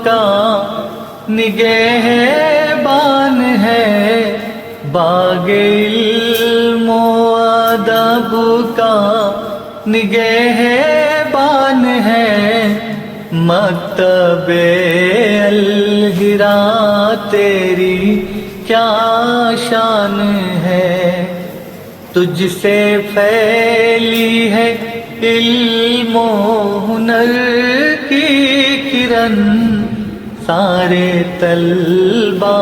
کا نگہبان ہے، باغ علم و ادب کا نگہبان ہے، مکتب الحرا تیری کیا شان ہے، تجھ سے پھیلی ہے علم و ہنر کی کرن، سارے طلبہ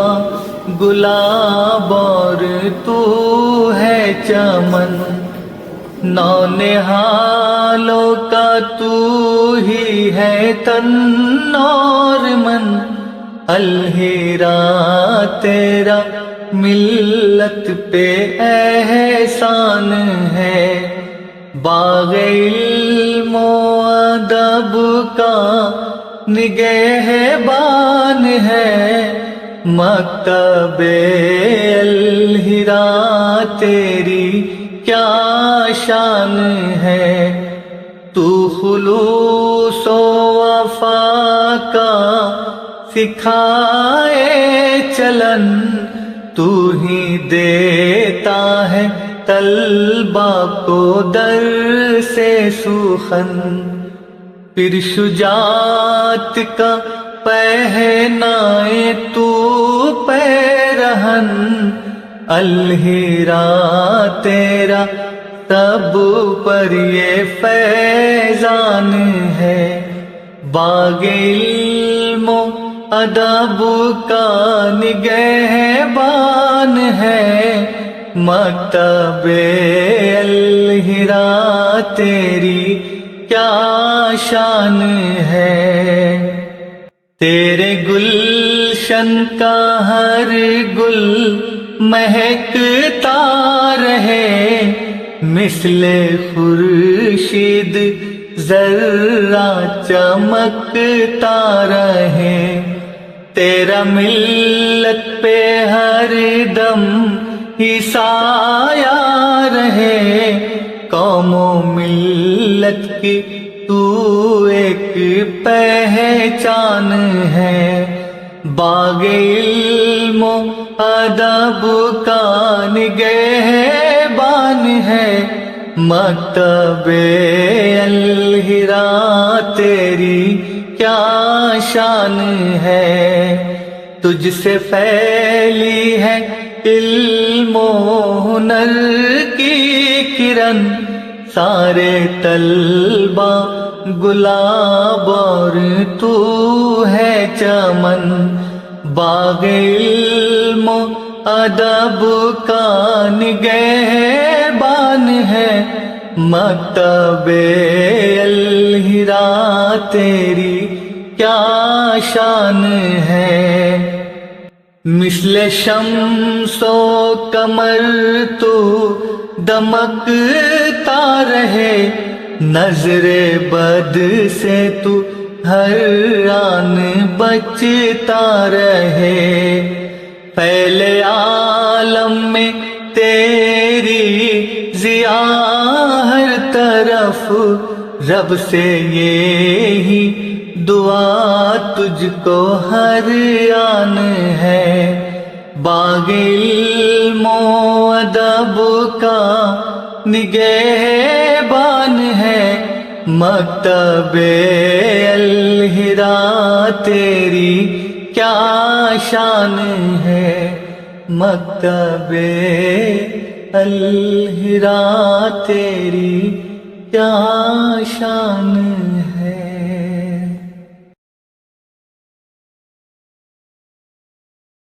گلاب اور تو ہے چمن، نونہالوں کا تو ہی ہے تن اور من، الحرا تیرا ملت پہ احسان ہے، باغ علم و ادب کا نگہبان ہے، مکتب الحرا تیری کیا شان ہے، تو خلوص و وفا کا سکھائے چلن، تو ہی دیتا ہے طلبہ کو در سے سخن، پھر شجاعت کا پہنائے تو پیرہن، الحرا تیرا سب پر یہ فیضان ہے، باغ علم و ادب کا نگہبان ہے، مکتب الحرا تیری کیا شان ہے، تیرے گلشن کا ہر گل مہکتا رہے، مثل خورشید ذرہ چمکتا رہے، تیرا ملت پہ ہر دم ہی سایہ رہے، قوم و ملت کی تو ایک پہچان ہے، باغ علم و ادب کا نگہبان ہے، مکتب الحرا تیری کیا شان ہے، تجھ سے پھیلی ہے علم و ہنر کی کرن، سارے طلبہ گلاب اور تو ہے چمن، باغ علم و ادب کا نگہبان ہے، مکتب الحرا تیری کیا شان ہے، مثل شمس و قمر تو دمکتا رہے، نظر بد سے تو ہر آن بچتا رہے، پہلے عالم میں تیری ضیا ہر طرف، رب سے یہی دعا تجھ کو ہر آن ہے، باغ علم و ادب کا نگہبان ہے، مکتب الحرا تیری کیا شان ہے، مکتب الحرا تیری کیا شان ہے۔